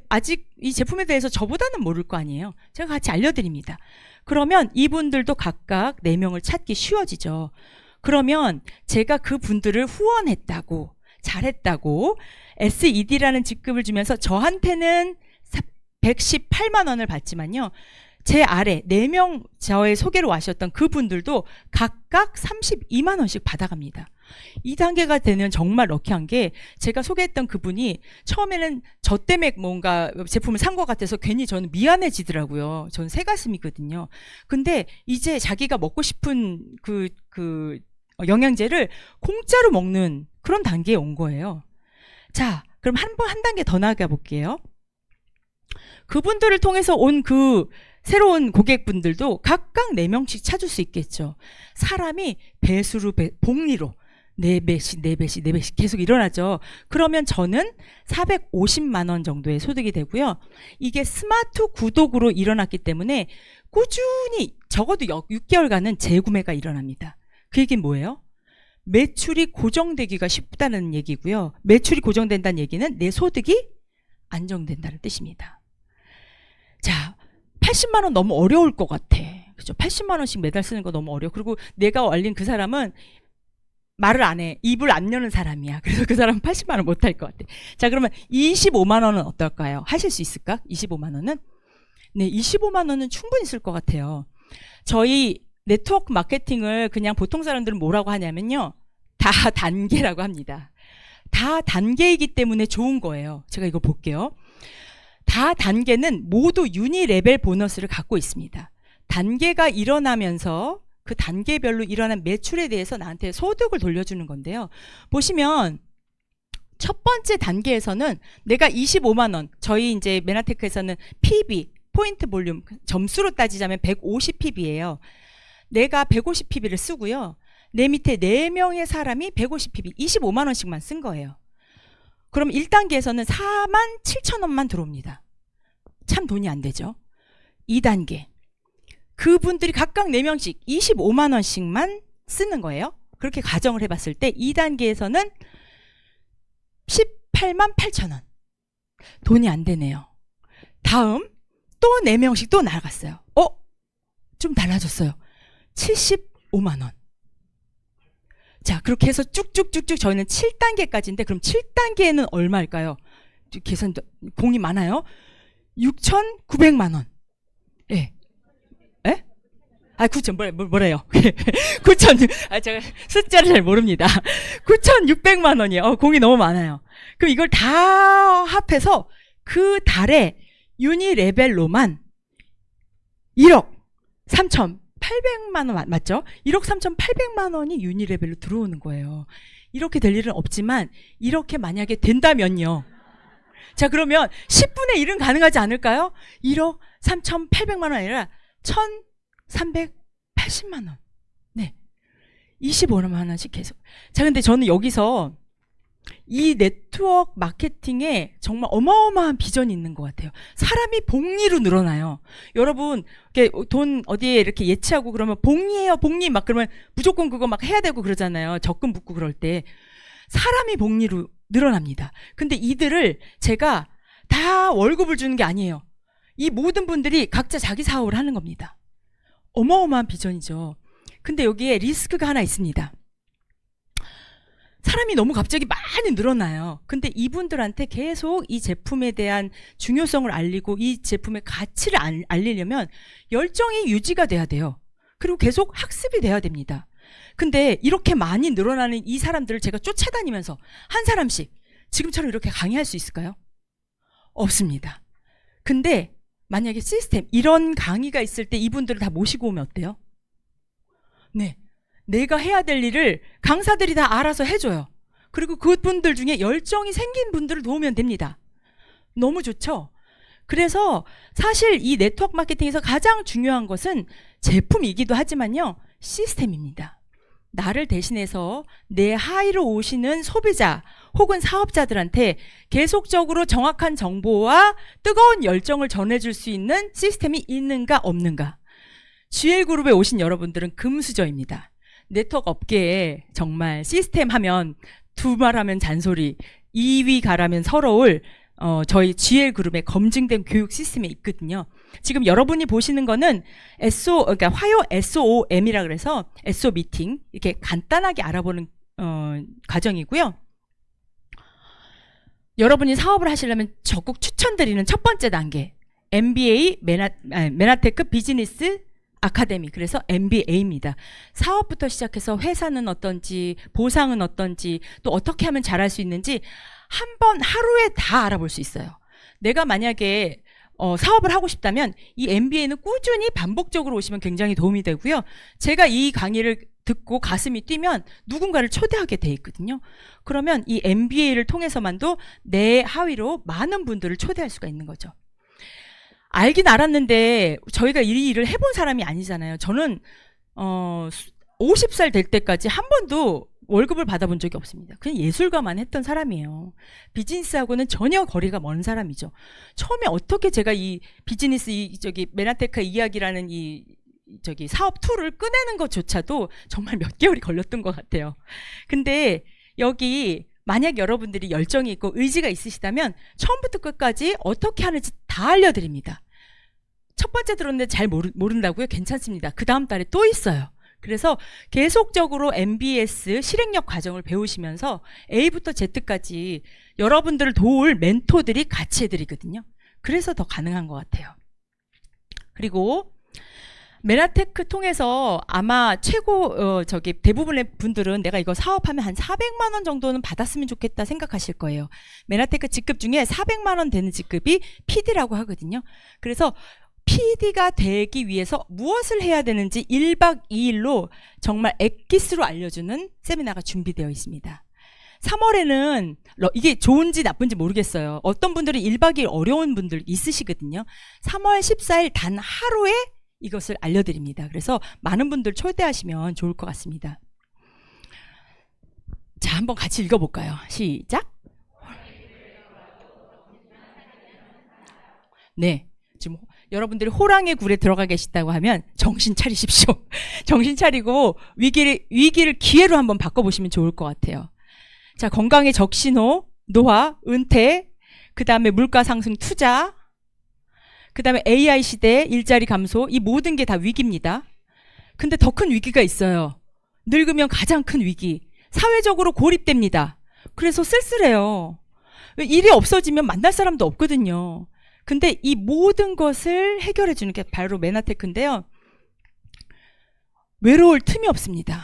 아직 이 제품에 대해서 저보다는 모를 거 아니에요. 제가 같이 알려드립니다. 그러면 이분들도 각각 4명을 찾기 쉬워지죠. 그러면 제가 그분들을 후원했다고, 잘했다고 SED라는 직급을 주면서 저한테는 118만 원을 받지만요. 제 아래 4명 저의 소개로 와셨던 그분들도 각각 32만 원씩 받아갑니다. 2단계가 되면 정말 럭키한 게 제가 소개했던 그분이 처음에는 저 때문에 뭔가 제품을 산 것 같아서 괜히 저는 미안해지더라고요. 저는 새가슴이거든요. 근데 이제 자기가 먹고 싶은 그 영양제를 공짜로 먹는 그런 단계에 온 거예요. 자, 그럼 한 단계 더 나아가 볼게요. 그분들을 통해서 온 그 새로운 고객분들도 각각 4명씩 찾을 수 있겠죠. 사람이 배수로 복리로 4배씩 계속 일어나죠. 그러면 저는 450만 원 정도의 소득이 되고요. 이게 스마트 구독으로 일어났기 때문에 꾸준히 적어도 6개월간은 재구매가 일어납니다. 그 얘기는 뭐예요? 매출이 고정되기가 쉽다는 얘기고요. 매출이 고정된다는 얘기는 내 소득이 안정된다는 뜻입니다. 자, 80만 원 너무 어려울 것 같아. 그죠? 80만 원씩 매달 쓰는 거 너무 어려워. 그리고 내가 알린 그 사람은 말을 안 해. 입을 안 여는 사람이야. 그래서 그 사람은 80만 원 못 할 것 같아. 자, 그러면 25만 원은 어떨까요? 하실 수 있을까? 25만 원은? 네, 25만 원은 충분히 쓸 것 같아요. 저희 네트워크 마케팅을 그냥 보통 사람들은 뭐라고 하냐면요. 다 단계라고 합니다. 다 단계이기 때문에 좋은 거예요. 제가 이거 볼게요. 다 단계는 모두 유니 레벨 보너스를 갖고 있습니다. 단계가 일어나면서 그 단계별로 일어난 매출에 대해서 나한테 소득을 돌려주는 건데요. 보시면 첫 번째 단계에서는 내가 25만 원, 저희 이제 메나테크에서는 PB, 포인트 볼륨, 점수로 따지자면 150PB예요. 내가 150PB를 쓰고요. 내 밑에 4명의 사람이 150PB, 25만 원씩만 쓴 거예요. 그럼 1단계에서는 4만 7천 원만 들어옵니다. 참 돈이 안 되죠. 2단계. 그분들이 각각 4명씩 25만 원씩만 쓰는 거예요. 그렇게 가정을 해봤을 때 2단계에서는 18만 8천 원. 돈이 안 되네요. 다음 또 4명씩 또 나갔어요. 좀 달라졌어요. 75만 원. 자, 그렇게 해서 쭉쭉쭉쭉 저희는 7단계까지인데 그럼 7단계에는 얼마일까요? 계산 공이 많아요. 6,900만 원. 예. 예? 9천 뭐래요? 9천 제가 숫자를 잘 모릅니다. 9,600만 원이에요. 공이 너무 많아요. 그럼 이걸 다 합해서 그 달에 유니 레벨로만 1억 3,800만 원 맞죠? 1억 3,800만 원이 유니 레벨로 들어오는 거예요. 이렇게 될 일은 없지만 이렇게 만약에 된다면요. 자, 그러면 10분의 1은 가능하지 않을까요? 1억 3,800만 원 아니라 1,380만 원. 네. 25만 원씩 계속. 자, 근데 저는 여기서 이 네트워크 마케팅에 정말 어마어마한 비전이 있는 것 같아요. 사람이 복리로 늘어나요. 여러분, 돈 어디에 이렇게 예치하고 그러면 복리해요, 복리 막 그러면 무조건 그거 막 해야 되고 그러잖아요. 적금 붙고 그럴 때. 사람이 복리로 늘어납니다. 근데 이들을 제가 다 월급을 주는 게 아니에요. 이 모든 분들이 각자 자기 사업을 하는 겁니다. 어마어마한 비전이죠. 근데 여기에 리스크가 하나 있습니다. 사람이 너무 갑자기 많이 늘어나요. 근데 이분들한테 계속 이 제품에 대한 중요성을 알리고 이 제품의 가치를 알리려면 열정이 유지가 돼야 돼요. 그리고 계속 학습이 돼야 됩니다. 근데 이렇게 많이 늘어나는 이 사람들을 제가 쫓아다니면서 한 사람씩 지금처럼 이렇게 강의할 수 있을까요? 없습니다. 근데 만약에 시스템, 이런 강의가 있을 때 이분들을 다 모시고 오면 어때요? 네. 내가 해야 될 일을 강사들이 다 알아서 해줘요. 그리고 그분들 중에 열정이 생긴 분들을 도우면 됩니다. 너무 좋죠? 그래서 사실 이 네트워크 마케팅에서 가장 중요한 것은 제품이기도 하지만요, 시스템입니다. 나를 대신해서 내 하위로 오시는 소비자 혹은 사업자들한테 계속적으로 정확한 정보와 뜨거운 열정을 전해줄 수 있는 시스템이 있는가 없는가. GL그룹에 오신 여러분들은 금수저입니다. 네트워크 업계에 정말 시스템 하면 두말하면 잔소리, 2위 가라면 서러울 저희 GL그룹의 검증된 교육 시스템이 있거든요. 지금 여러분이 보시는 거는 그러니까 화요 SOM이라 그래서 SO 미팅 이렇게 간단하게 알아보는 과정이고요. 여러분이 사업을 하시려면 적극 추천드리는 첫 번째 단계 MBA 메나테크 비즈니스 아카데미, 그래서 MBA입니다. 사업부터 시작해서 회사는 어떤지, 보상은 어떤지, 또 어떻게 하면 잘할 수 있는지 한 번 하루에 다 알아볼 수 있어요. 내가 만약에 사업을 하고 싶다면 이 MBA는 꾸준히 반복적으로 오시면 굉장히 도움이 되고요. 제가 이 강의를 듣고 가슴이 뛰면 누군가를 초대하게 돼 있거든요. 그러면 이 MBA를 통해서만도 내 하위로 많은 분들을 초대할 수가 있는 거죠. 알긴 알았는데 저희가 이 일을 해본 사람이 아니잖아요. 저는 50살 될 때까지 한 번도 월급을 받아본 적이 없습니다. 그냥 예술가만 했던 사람이에요. 비즈니스하고는 전혀 거리가 먼 사람이죠. 처음에 어떻게 제가 이 비즈니스 메나테크 이야기라는 사업 툴을 꺼내는 것조차도 정말 몇 개월이 걸렸던 것 같아요. 근데 여기 만약 여러분들이 열정이 있고 의지가 있으시다면 처음부터 끝까지 어떻게 하는지 다 알려드립니다. 첫 번째 들었는데 잘 모른다고요? 괜찮습니다. 그 다음 달에 또 있어요. 그래서 계속적으로 MBS 실행력 과정을 배우시면서 A부터 Z까지 여러분들을 도울 멘토들이 같이 해드리거든요. 그래서 더 가능한 것 같아요. 그리고 메나테크 통해서 아마 대부분의 분들은 내가 이거 사업하면 한 400만 원 정도는 받았으면 좋겠다 생각하실 거예요. 메나테크 직급 중에 400만 원 되는 직급이 PD라고 하거든요. 그래서 PD가 되기 위해서 무엇을 해야 되는지 1박 2일로 정말 엑기스로 알려주는 세미나가 준비되어 있습니다. 3월에는 이게 좋은지 나쁜지 모르겠어요. 어떤 분들은 1박 2일 어려운 분들 있으시거든요. 3월 14일 단 하루에 이것을 알려드립니다. 그래서 많은 분들 초대하시면 좋을 것 같습니다. 자, 한번 같이 읽어볼까요? 시작. 네, 지금 여러분들이 호랑이 굴에 들어가 계시다고 하면 정신 차리십시오. 정신 차리고 위기를 기회로 한번 바꿔보시면 좋을 것 같아요. 자, 건강의 적신호, 노화, 은퇴, 그 다음에 물가 상승 투자, 그 다음에 AI 시대, 일자리 감소, 이 모든 게 다 위기입니다. 근데 더 큰 위기가 있어요. 늙으면 가장 큰 위기. 사회적으로 고립됩니다. 그래서 쓸쓸해요. 일이 없어지면 만날 사람도 없거든요. 근데 이 모든 것을 해결해 주는 게 바로 메나테크인데요. 외로울 틈이 없습니다.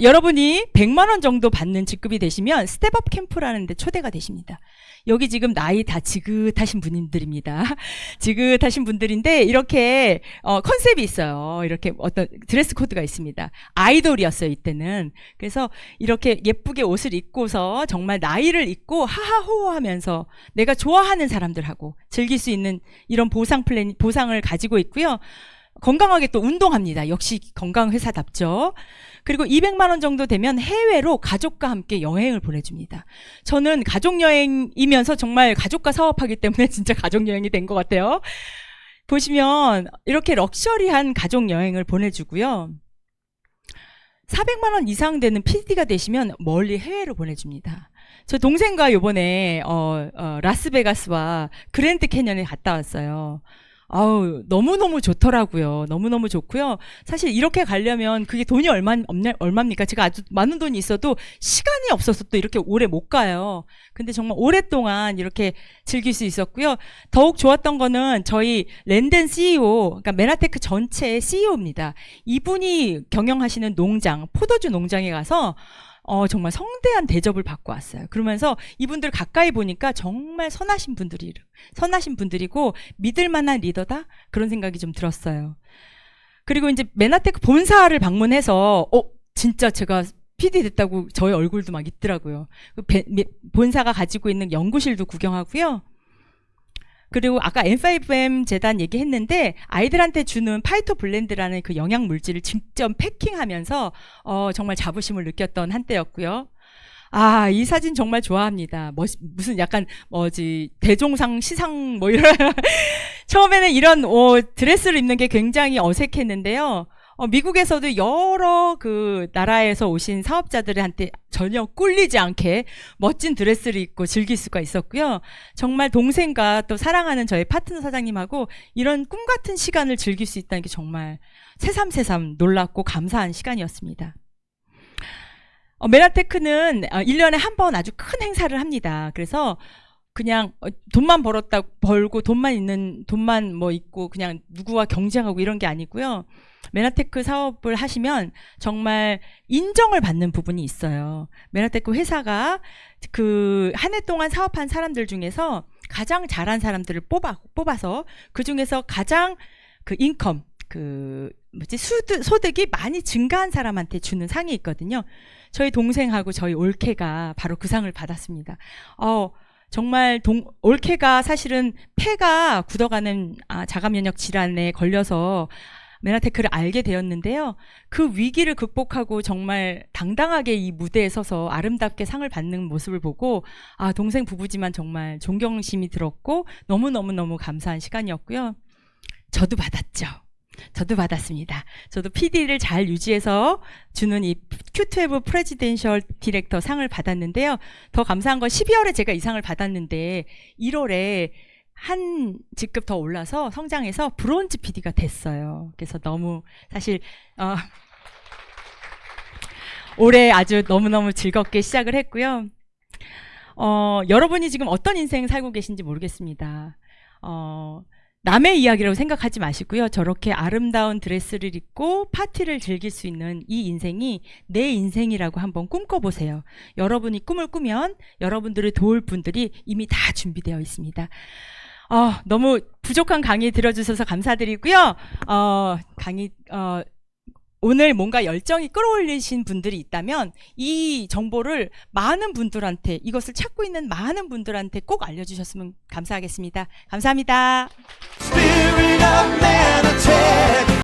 여러분이 100만 원 정도 받는 직급이 되시면 스텝업 캠프라는 데 초대가 되십니다. 여기 지금 나이 다 지긋하신 분들입니다. 지긋하신 분들인데 이렇게 컨셉이 있어요. 이렇게 어떤 드레스 코드가 있습니다. 아이돌이었어요, 이때는. 그래서 이렇게 예쁘게 옷을 입고서 정말 나이를 잊고 하하호호하면서 내가 좋아하는 사람들하고 즐길 수 있는 이런 보상을 가지고 있고요. 건강하게 또 운동합니다. 역시 건강회사답죠. 그리고 200만 원 정도 되면 해외로 가족과 함께 여행을 보내줍니다. 저는 가족여행이면서 정말 가족과 사업하기 때문에 진짜 가족여행이 된 것 같아요. 보시면 이렇게 럭셔리한 가족여행을 보내주고요. 400만 원 이상 되는 PD가 되시면 멀리 해외로 보내줍니다. 저 동생과 요번에 라스베가스와 그랜드 캐년에 갔다 왔어요. 아우, 너무너무 좋더라고요. 너무너무 좋고요. 사실 이렇게 가려면 그게 돈이 얼마입니까? 제가 아주 많은 돈이 있어도 시간이 없어서 또 이렇게 오래 못 가요. 근데 정말 오랫동안 이렇게 즐길 수 있었고요. 더욱 좋았던 거는 저희 랜덴 CEO, 그러니까 메나테크 전체의 CEO입니다. 이분이 경영하시는 농장, 포도주 농장에 가서 정말 성대한 대접을 받고 왔어요. 그러면서 이분들 가까이 보니까 정말 선하신 분들이고 믿을 만한 리더다? 그런 생각이 좀 들었어요. 그리고 이제 메나테크 본사를 방문해서 진짜 제가 PD 됐다고 저희 얼굴도 막 있더라고요. 본사가 가지고 있는 연구실도 구경하고요. 그리고 아까 M5M 재단 얘기했는데 아이들한테 주는 파이토블렌드라는 그 영양 물질을 직접 패킹하면서 정말 자부심을 느꼈던 한때였고요. 아, 이 사진 정말 좋아합니다. 무슨 약간 대종상 시상 뭐 이런 처음에는 이런 드레스를 입는 게 굉장히 어색했는데요. 미국에서도 여러 그 나라에서 오신 사업자들한테 전혀 꿀리지 않게 멋진 드레스를 입고 즐길 수가 있었고요. 정말 동생과 또 사랑하는 저희 파트너 사장님하고 이런 꿈 같은 시간을 즐길 수 있다는 게 정말 새삼새삼 놀랍고 감사한 시간이었습니다. 메나테크는 1년에 한 번 아주 큰 행사를 합니다. 그래서 그냥 돈만 벌고 돈만 뭐 있고 그냥 누구와 경쟁하고 이런 게 아니고요. 메나테크 사업을 하시면 정말 인정을 받는 부분이 있어요. 메나테크 회사가 그 한 해 동안 사업한 사람들 중에서 가장 잘한 사람들을 뽑아서 그 중에서 가장 그 인컴, 소득이 많이 증가한 사람한테 주는 상이 있거든요. 저희 동생하고 저희 올케가 바로 그 상을 받았습니다. 정말 올케가 사실은 폐가 굳어가는 자가 면역 질환에 걸려서 메나테크를 알게 되었는데요. 그 위기를 극복하고 정말 당당하게 이 무대에 서서 아름답게 상을 받는 모습을 보고 동생 부부지만 정말 존경심이 들었고 너무너무 감사한 시간이었고요. 저도 받았습니다. 저도 PD를 잘 유지해서 주는 이 Q12 프레지덴셜 디렉터 상을 받았는데요. 더 감사한 건 12월에 제가 이 상을 받았는데 1월에 한 직급 더 올라서 성장해서 브론즈 PD가 됐어요. 그래서 너무 사실 올해 아주 너무너무 즐겁게 시작을 했고요. 여러분이 지금 어떤 인생 살고 계신지 모르겠습니다. 남의 이야기라고 생각하지 마시고요. 저렇게 아름다운 드레스를 입고 파티를 즐길 수 있는 이 인생이 내 인생이라고 한번 꿈꿔보세요. 여러분이 꿈을 꾸면 여러분들을 도울 분들이 이미 다 준비되어 있습니다. 너무 부족한 강의 들어주셔서 감사드리고요. 오늘 뭔가 열정이 끌어올리신 분들이 있다면 이 정보를 많은 분들한테, 이것을 찾고 있는 많은 분들한테 꼭 알려주셨으면 감사하겠습니다. 감사합니다. Spirit of Manatee.